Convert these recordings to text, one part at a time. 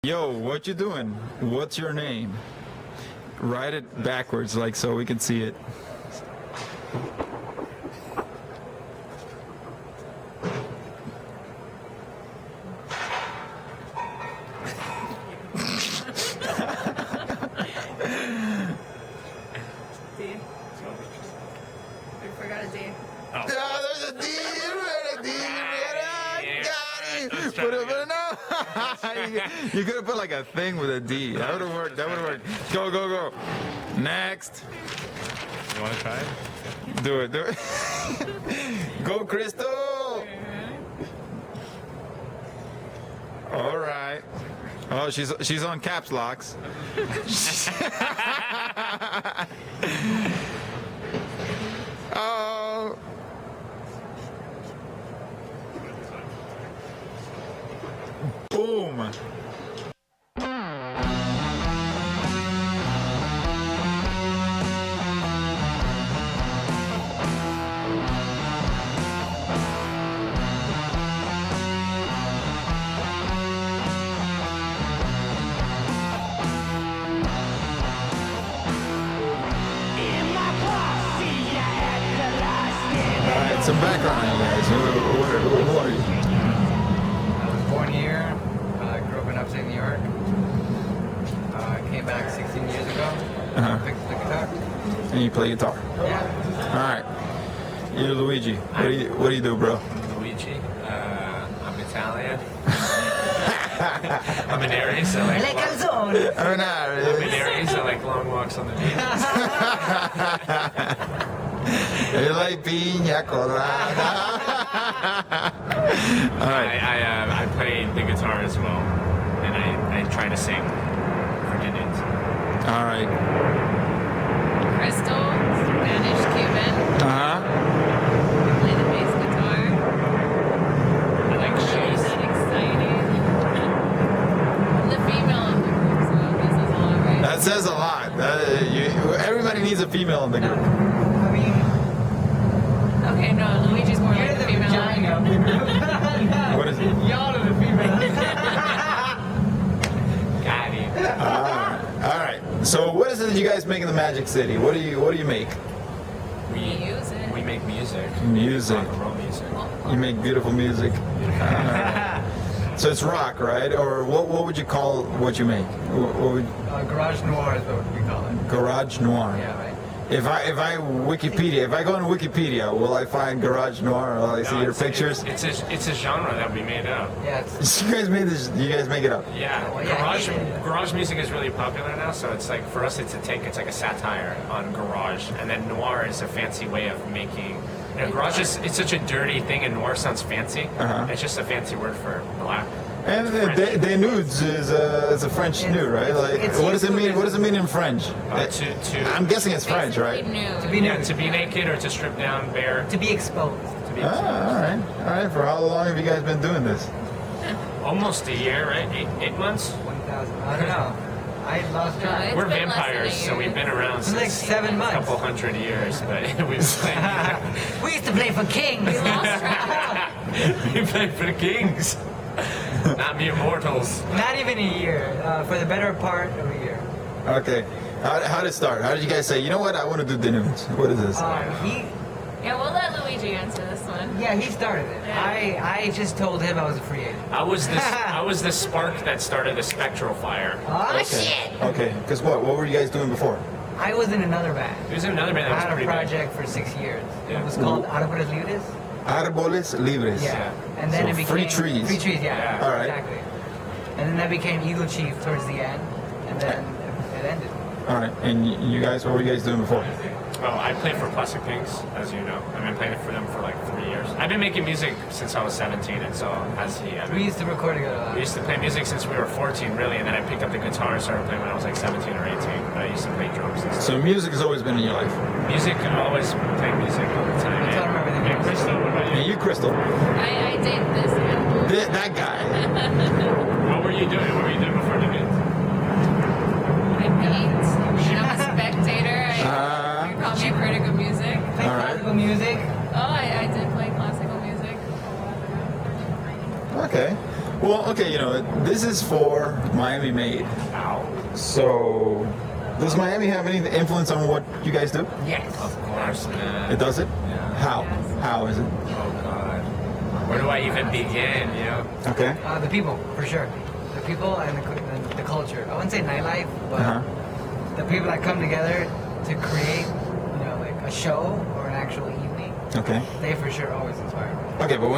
Yo, what you doing? What's your name? Write it backwards, like so we can see it. D. We forgot a D. Oh, there's a D. You read a D. You read it. Got it. Put it, no. You could have put like a thing with a D. That would have worked. That would have worked. Go, go, go. Next. You want to try it? Do it. Do it. Go, Crystal. All right. Oh, she's on caps locks. Oh. Boom. Some background on you guys. Who are you? I was born here, grew up in upstate New York. Came back 16 years ago. Picked up the guitar. And you play guitar. Yeah. All right. You're Luigi. What do you do, bro? Luigi. I'm Italian. I'm an Aries. I like I'm an Irish. I'm an Aries. I like long walks on the beach. You like piña colada. All right. I play the guitar as well, and I try to sing for Denudes. All right. Crystal, Spanish Cuban. Uh-huh. Play the bass guitar. I like Isn't shoes. that exciting? I'm the female of the group, so this is a lot, right? That says a lot. Everybody needs a female in the group. I mean, Okay, no, Luigi's more you're like the the female. vagina of the group. What is it? Y'all are the female. Got it. All right. So what is it that you guys make in the Magic City? What do you make? Music. We make music. Music. Rock and roll music. You make beautiful music. So it's rock, right? Or what would you call what you make? What would, Garage Noir is what we call it. Garage Noir. Yeah, right. If I Wikipedia, if I go on Wikipedia, will I find Garage Noir? Will I see your pictures? It's a genre that we made up. Yeah, it's, You guys made this. You guys make it up. Yeah, Well, yeah, garage music is really popular now, so it's like for us it's like a satire on garage, and then noir is a fancy way of making. You know, garage it's such a dirty thing, and noir sounds fancy. Uh-huh. It's just a fancy word for black. And Denudes is a French nude, right? Like, it's what does it mean? used What does it mean in French? I'm guessing it's French, right? To be Yeah, nude. to be naked or to strip down bare. to be exposed. To be Ah, all right. For how long have you guys been doing this? almost a year, right? 8 months. 1,000. I don't know. I lost track. It's We're been less than a vampires, so year. we've been around It's like since 7 a months. couple hundred years, but we've been playing. We used to play for kings. We lost track. We played for the Kings, not mere mortals. Not even a year. For the better part of a year. Okay. How did it start? How did you guys say, you know what, I want to do Denudes? What is this? Yeah, we'll let Luigi answer this one. He started it. Yeah. I just told him I was a free agent. I was the spark that started the spectral fire. Oh, Okay. Okay. Because what were you guys doing before? I was in another band. It was another band I that was had a pretty big. project for 6 years. Yeah. It was called Árboles Libres. Árboles Libres. Yeah. And then So it became free trees. Free trees, yeah. Yeah. All right. Exactly. And then that became Eagle Chief towards the end. And then it ended. All right. And you guys, what were you guys doing before? Well, I played for Plastic Pigs, as you know. I've been playing for them for like 3 years. I've been making music since I was 17, and so has he. We used to record together a lot. We used to play music since we were 14, really, and then I picked up the guitar and started playing when I was like 17 or 18. But I used to play drums and stuff. So music has always been in your life. Music, I always play music all the time. We tell him everything. And Crystal, what about And you? you, Crystal, I date this animal. that guy. What were you doing? What were you doing before the band? I paint. I'm a spectator. Uh-huh. You call me a critic of music. Play All right. classical music. Oh, I did play classical music. Okay. Well, okay, you know, this is for Miami-Made. Ow. So, does Miami have any influence on what you guys do? Yes. Of course, man. It does it? Yeah. How? Yes. How is it? Oh God. Where do I even begin? You know? Okay. The people, for sure. The people and the culture. I wouldn't say nightlife, but Uh-huh. the people that come together to create, you know, like a show or an actual evening, Okay. they for sure always inspire me. Okay, but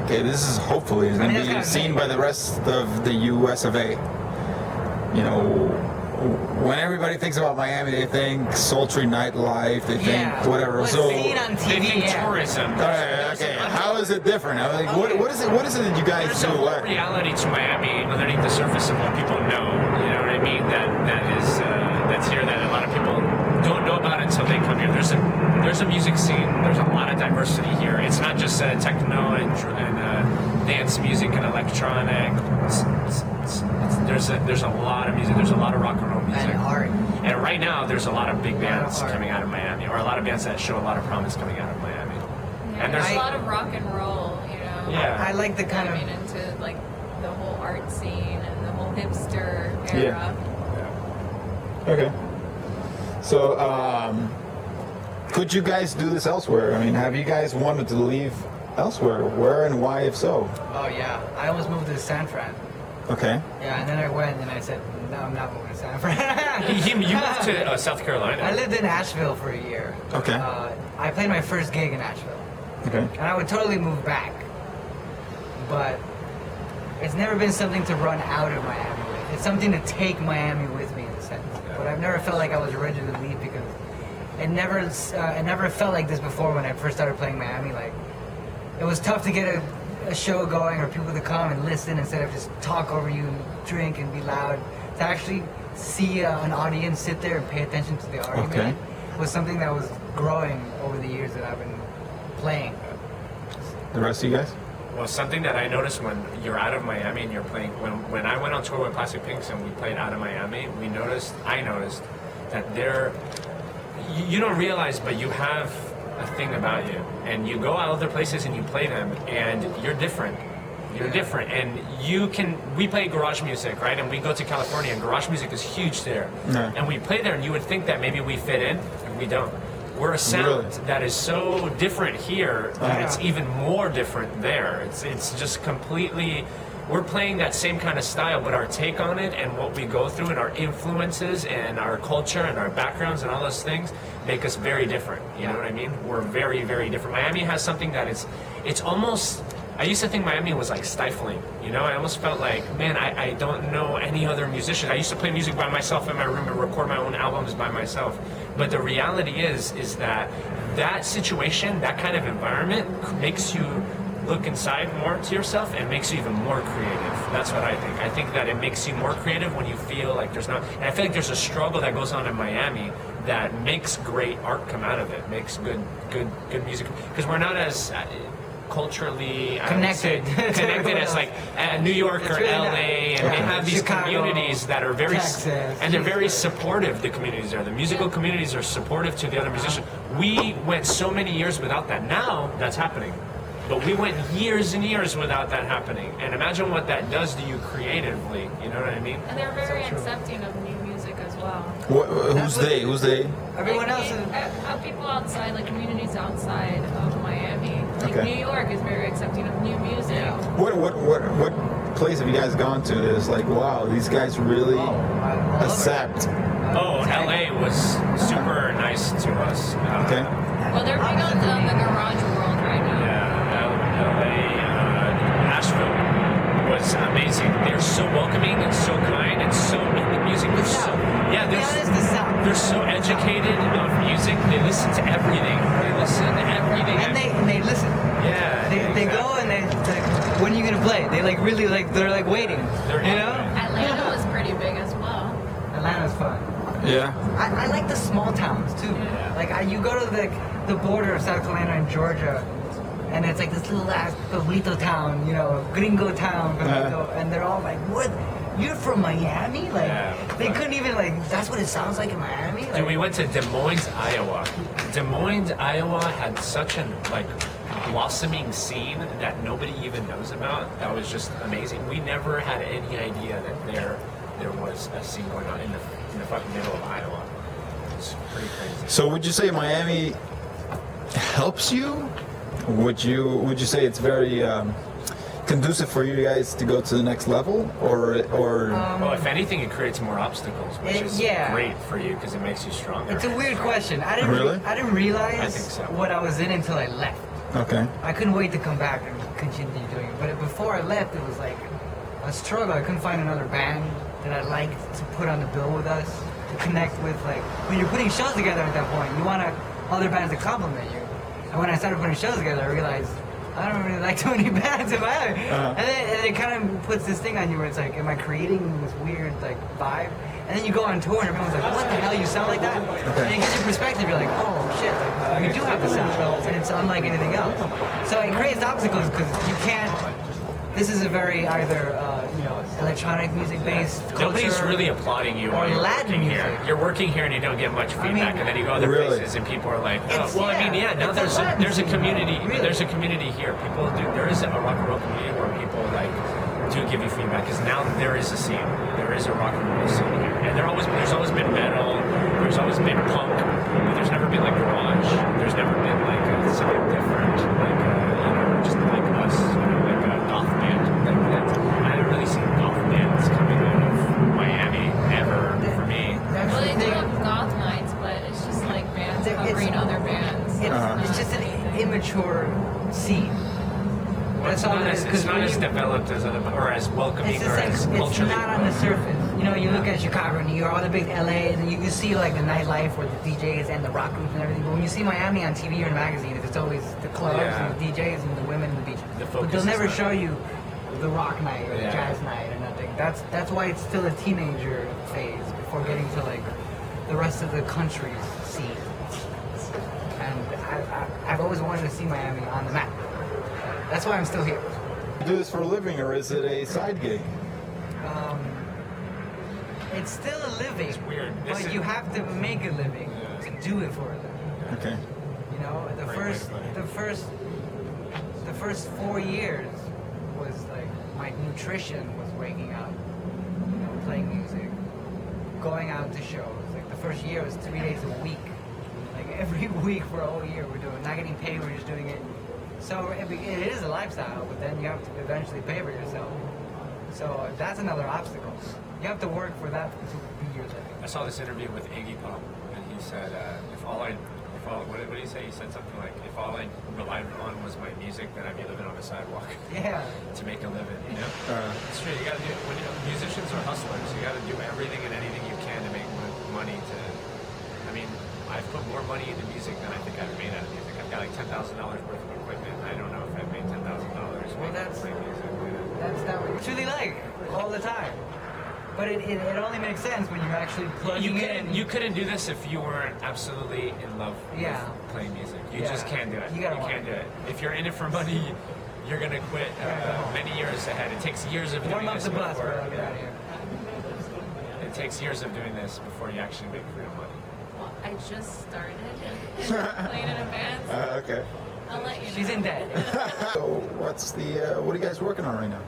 this is hopefully is going I to mean, be that's seen kinda by the rest of the U.S. of A. You know, when everybody thinks about Miami, they think sultry nightlife. They think Yeah. whatever. What's So, seen on They TV, think yeah. tourism. all right, okay. How is it different? I mean, what is it? What is it that you guys There's do? a whole reality to Miami underneath the surface of what people know. You know what I mean? That's here that a lot of people don't know about until they come here. There's a music scene. There's a lot of diversity here. It's not just techno and dance music and electronic. There's a lot of music. There's a lot of rock and roll music. And art. And right now, there's a lot of big lot of bands art. coming out of Miami, or a lot of bands that show a lot of promise coming out of Miami. Yeah, And there's there's a lot of rock and roll, you know. Yeah. I like the kind I of. mean, into like the whole art scene and the whole hipster Yeah. era. Okay. So, could you guys do this elsewhere? I mean, have you guys wanted to leave elsewhere? Where and why, if so? Oh yeah, I almost moved to San Fran. Okay. Yeah, and then I went and I said, no, I'm not moving to San Fran. You moved to South Carolina. I lived in Asheville for a year. Okay. I played my first gig in Asheville, Okay. and I would totally move back. But it's never been something to run out of Miami with. It's something to take Miami with me in a sense. But I've never felt like I was ready to leave because it never felt like this before when I first started playing Miami. Like, it was tough to get a show going or people to come and listen instead of just talk over you and drink and be loud. To actually see an audience sit there and pay attention to the argument Okay. was something that was growing over the years that I've been playing. The rest of you guys? Well, something that I noticed when you're out of Miami and you're playing, when I went on tour with Plastic Pinks and we played out of Miami, I noticed that you don't realize, but you have a thing about you. And you go out other places and you play them and you're different. You're different. And we play garage music, right? And we go to California and garage music is huge there. Yeah. And we play there and you would think that maybe we fit in and we don't. We're a sound Really? that is so different here that it's even more different there. It's just completely. We're playing that same kind of style, but our take on it and what we go through and our influences and our culture and our backgrounds and all those things make us very different. You know what I mean? We're very, very different. Miami has something that it's almost. I used to think Miami was like stifling, you know? I almost felt like, man, I don't know any other musician. I used to play music by myself in my room and record my own albums by myself. But the reality is that situation, that kind of environment makes you look inside more to yourself and makes you even more creative. That's what I think. I think that it makes you more creative when you feel like there's not, and I feel like there's a struggle that goes on in Miami that makes great art come out of it, makes good music. Because we're not as culturally Connected. connected as like New York or really LA, not. and they have these Chicago, communities that are very Texas, and they're very Jesus. supportive. The communities there, the musical communities are supportive to the other musicians. We went so many years without that. Now that's happening, but we went years and years without that happening. And imagine what that does to you creatively. You know what I mean? And they're very accepting of new music as well. Who's they? Who's they? Everyone Like, else is. people outside, like communities outside of Miami. Like Okay. New York is very accepting of new music. What place have you guys gone to that is like, wow, these guys really accept? Oh, LA was super nice to us. Okay. Well, they're big on the garage world right now. Yeah, LA, Nashville was amazing. They're so welcoming and so kind and so in the music. They're so they're so educated about music. They listen to everything. They listen to everything. And they listen. Yeah. They go and they like, when are you gonna play? They like really like they're like waiting. You know? Atlanta was pretty big as well. Atlanta's fun. Yeah. I like the small towns too. Yeah. Like you go to the border of South Carolina and Georgia, and it's like this little ass pueblito town, you know, gringo town, and they're all like, "What? You're from Miami?" Like they couldn't even like. That's what it sounds like in Miami. Like, Dude, we went to Des Moines, Iowa. Des Moines, Iowa had such an blossoming scene that nobody even knows about. That was just amazing. We never had any idea that there was a scene going on in the fucking middle of Iowa. It's pretty crazy. So would you say Miami helps you? Would you say it's very conducive for you guys to go to the next level, or Well, if anything, it creates more obstacles, which is great for you because it makes you stronger. It's a weird question. I didn't Really? I didn't realize I think so. what I was in until I left. okay? I couldn't wait to come back and continue doing it. But before I left, it was like a struggle. I couldn't find another band that I liked to put on the bill with us, to connect with. Like, when you're putting shows together at that point, you want other bands to compliment you. And when I started putting shows together, I realized I don't really like too many bands in Miami. And then it kind of puts this thing on you where it's like, am I creating this weird like vibe? And then you go on tour and everyone's like, what the hell, you sound like that? And it gives you perspective. You're like, oh shit, like, you do have the sound, and it's unlike anything else. So it creates obstacles because you can't. This is a very either electronic music based culture. Nobody's really applauding you while you're Latin working here. music. You're working here and you don't get much feedback, and then you go other Really? places and people are like, oh, It's- well, I mean, yeah, now it's a there's a Latin community. scene, really. There's a community here. There is a rock and roll community where people like do give you feedback because now there is a scene. There is a rock and roll scene here, and there's always been metal. There's always been punk, but there's never been like garage. There's never been like something different, like just like us, like a goth band. I haven't really seen goth bands coming out of Miami ever for me. Well, they do have goth nights, but it's just like bands covering other bands. It's just an immature scene. That's all it is. It's not when as you- developed as or as welcoming It's or as just like, it's culturally. not on the surface. You know, you look at Chicago, New York, all the big LA, and you see like the nightlife where the DJs and the rock groups and everything. But when you see Miami on TV or in magazines, it's always the clubs Yeah. and the DJs and the women and the beaches. The But focus they'll is never not- show you the rock night or the Yeah. jazz night or nothing. That's why it's still a teenager phase before getting to like the rest of the country's scene. And I've always wanted to see Miami on the map. That's why I'm still here. You do this for a living, or is it a side gig? It's still a living. It's weird. But This is- you have to make a living to do it for a living. Okay. You know, the first 4 years was like my nutrition was waking up, playing music, going out to shows. Like the first year was 3 days a week. Like every week for a whole year we're doing, not getting paid, we're just doing it. So it is a lifestyle, but then you have to eventually pay for yourself. So that's another obstacle. You have to work for that to be your living. I saw this interview with Iggy Pop, and he said, what did he say? He said something like, if all I relied on was my music, then I'd be living on the sidewalk Yeah. to make a living, you know? It's true, you gotta do, musicians are hustlers, you gotta do everything and anything you can to make money I mean, I've put more money into music than I think I've made out of music. I've got like $10,000 worth of equipment. I don't know if I've made $10,000 playing music. That's not what you truly like all the time. But it only makes sense when you're actually plugging in. You couldn't do this if you weren't absolutely in love Yeah. with playing music. You Yeah. just can't do it. You You gotta want can't it. do it. If you're in it for money, you're gonna quit many years ahead. It takes years of doing Warm up this the bus, before. bro. Get out of here. It takes years of doing this before you actually make real money. Well, I just started playing in a band. So Okay. I'll let you know. She's in debt. So what are you guys working on right now?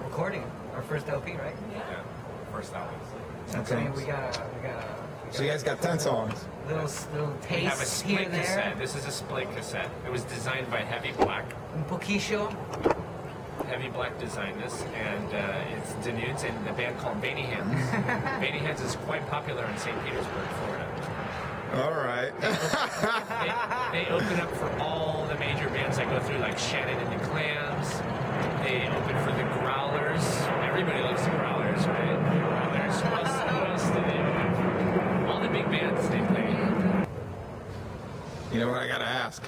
Recording our first LP, right? Yeah. First album. So, I mean, we got So you guys got 10 songs. little We have a tastes here split and there. cassette. This is a split cassette. It was designed by Heavy Black. Un poquillo. Heavy Black designed this, and it's Denudes and the band called Veiny Hands. Veiny Hands is quite popular in St. Petersburg, Florida. All right. They open up for all the major bands that go through, like Shannon and the Clams. They open for the Growlers. Everybody loves the Growlers, right? The Growlers. Who else do they open for? All the big bands they play. You know what I gotta ask?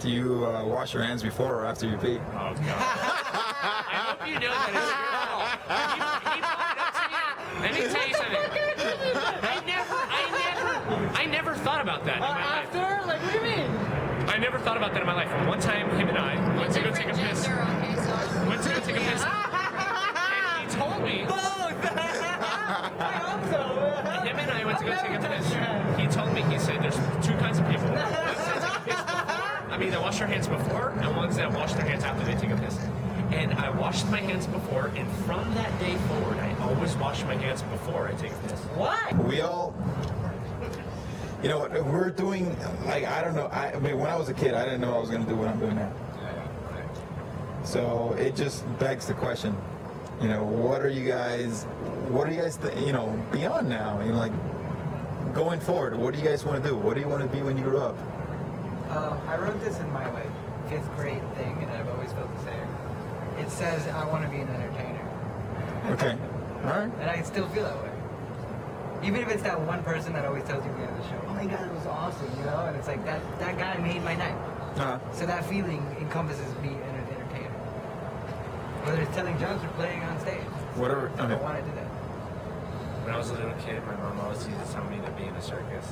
Do you wash your hands before or after you pee? Oh, God. I hope you know that it's your fault. He brought it up to me. Let me tell you something. I never thought about that in my life. After? Like, what do you mean? I never thought about that in my life. One time, him and I went to go take a piss. Gender, okay, so. Went to go take a piss. And he told me. I hope so. Him and I went to go take a piss. He told me, he said, there's two kinds of people. One says a piss before. I mean, the wash their hands before and ones that wash their hands after they take a piss. And I washed my hands before, and from that day forward, I always wash my hands before I take a piss. Why? We all, you know, we're doing, like, I don't know. I mean, when I was a kid, I didn't know I was going to do what I'm doing now. So it just begs the question, you know, what are you guys, you know, beyond now? You know, like, going forward, what do you guys want to do? What do you want to be when you grow up? I wrote this in my, like, 5th grade thing, and I've always felt the same. It says, I want to be an entertainer. Okay. All right. And I still feel that way. Even if it's that one person that always tells you at the end of the show, oh my god, it was awesome, you know? And it's like, that guy made my night. Uh-huh. So that feeling encompasses me an entertainer. Whether it's telling jokes or playing on stage. Whatever. I Okay. want to do that. When I was a little kid, my mom always used to tell me to be in a circus.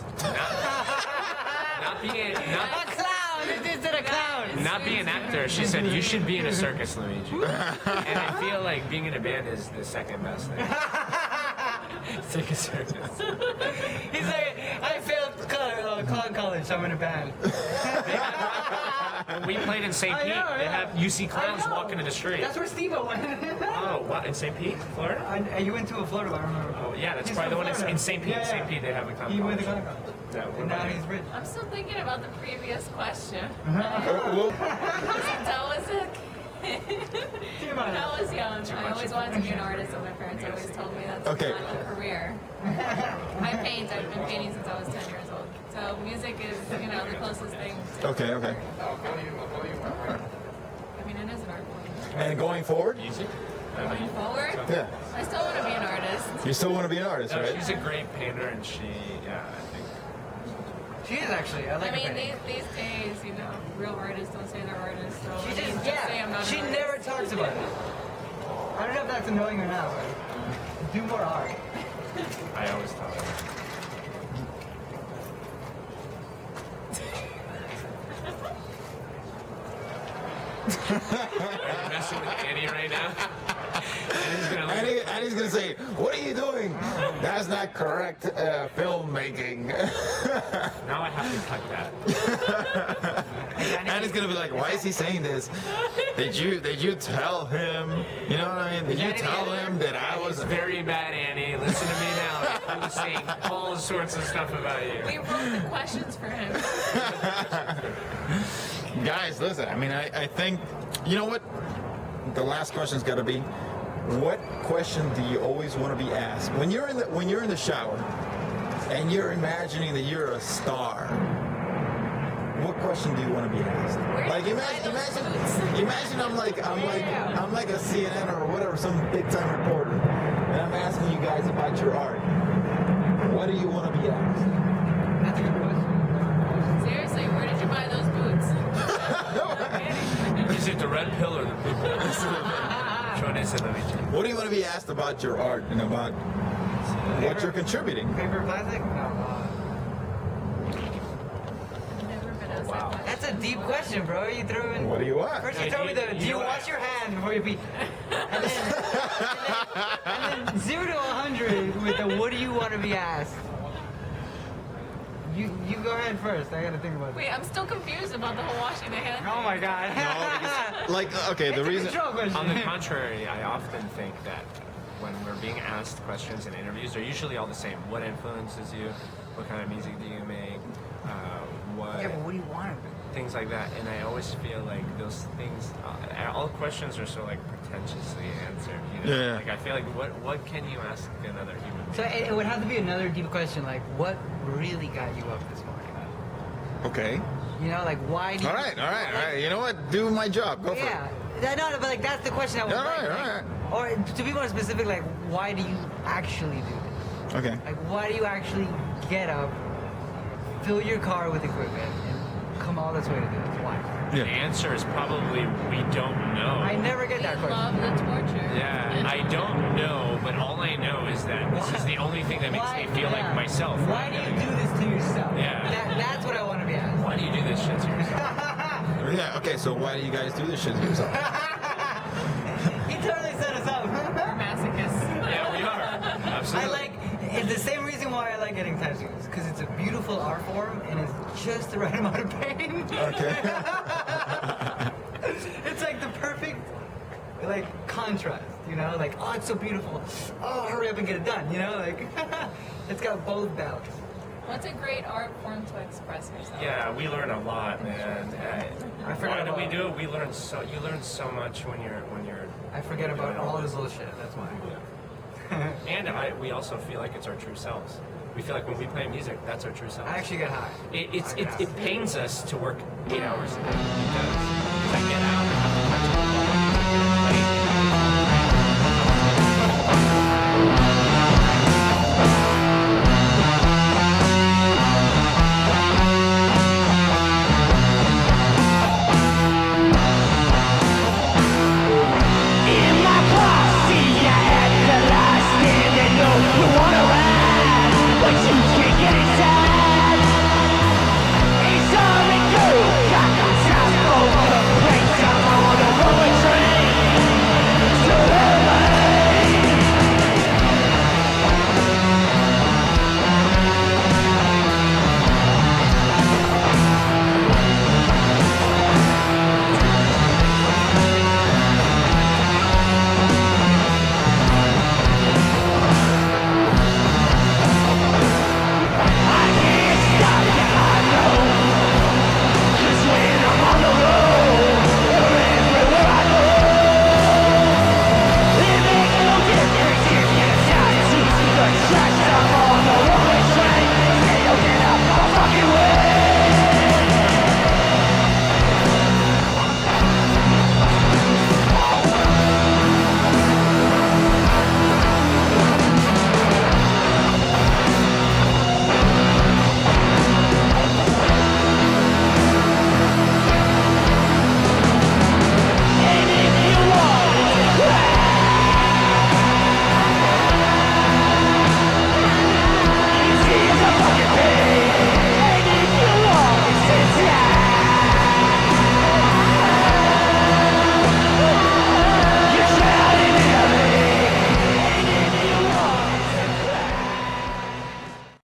Not be A clown! It just did a clown! not be an actor. She said you should be in a circus, Luigi. And I feel like being in a band is the second best thing. Take a circus. He's like, I failed clown college, so I'm in a band. When we played in St. Pete, they have UC clowns I know. walking in the street. That's where Steve-O went. Oh, what? In St. Pete, Florida? You went to a Florida, I remember. Oh, yeah, that's He's probably the from one Florida. in St. Pete. Yeah, yeah. St. Pete, they have a clown He went to college. Clown College. Yeah, And now he's rich. I'm still thinking about the previous question. Well, Since I was a Think when about I it. was young, I always wanted to be an artist, and my parents always told me that's Okay. not a career. I paint. I've been painting since I was 10 years old. So music is, you know, the closest thing. To okay, okay. I mean, it is an art form. And going forward? Music? Going forward, Yeah. I still want to be an artist. You still want to be an artist, No, right? she's a great painter, and she, yeah, I think. She is actually. I like I her mean, painting. these days, you know, real artists don't say they're artists. So She I mean, just, say I'm not she an never artist. talks about it. I don't know if that's annoying or not, but do more art. I always tell her. Are you messing with Annie right now? Annie's gonna look- And he's gonna say, "What are you doing? That's not correct filmmaking." Now I have to cut that. And he's gonna be like, "Why is he saying this? Did you tell him? You know what I mean? Did you tell him that I was?" It's very bad, Annie. Listen to me now. I was saying all sorts of stuff about you. We wrote the questions for him. Guys, listen. I mean, I think, you know what? The last question's got to be, what question do you always want to be asked when you're in the shower and you're imagining that you're a star? What question do you want to be asked? Where Like, did you buy those imagine I'm like a CNN or whatever, some big time reporter, and I'm asking you guys about your art. What do you want to be asked? That's a good question. Seriously, where did you buy those boots? Is it the red pill or the blue pill? What do you want to be asked about your art and about what you're contributing? Paper plastic? No. Never been asked Wow. that question. That's a deep question, bro. You threw in. What do you want? First you Yeah, told me you- do you you wash ask. your hands before you pee? And then 0 to 100 with the what do you want to be asked? You go ahead first. I gotta think about it. Wait, I'm still confused about the whole washing the hands. Oh my god. Like, okay, the It's a reason. control question. On the contrary, I often think that when we're being asked questions in interviews, they're usually all the same. What influences you? What kind of music do you make? What Yeah, but what do you want to be? things like that. And I always feel like those things, all questions are so like pretentiously answered. You know? Yeah. Like I feel like what can you ask another human being? So it would have to be another deep question, like what really got you up this morning? Okay. You know, like why do you? All right. You know what? Do my job. Go for Yeah. it. No, but like that's the question I would All like. right. Or to be more specific, like why do you actually do this? Okay. Like why do you actually get up, fill your car with equipment, and come all this way to do this? Why? The Yeah. answer is probably we don't know. I never get We that question. love the torture. Yeah, I don't know, but all I know is that this is the only thing that makes me feel like myself. Why do you do this to yourself? Yeah. That's what I want to be asked. Why do you do this shit to yourself? Yeah. Okay. So why do you guys do this shit to yourself? He totally set us up. We're masochists. Yeah, we are. I Absolutely. like it's the same reason why I like getting tattoos because it's a beautiful art form and it's just the right amount of pain. Okay. contrast, you know, like, oh, it's so beautiful. Oh, hurry up and get it done, you know, like, it's got both balance. What's a great art form to express yourself? Yeah, we learn a lot, man. I forgot Why do we about- do it? You learn so much when you're I forget about all this little shit, that's why. and we also feel like it's our true selves. We feel like when we play music, that's our true selves. I actually get high. It pains us to work 8 hours a day. It does. Because I get out and I have to catch up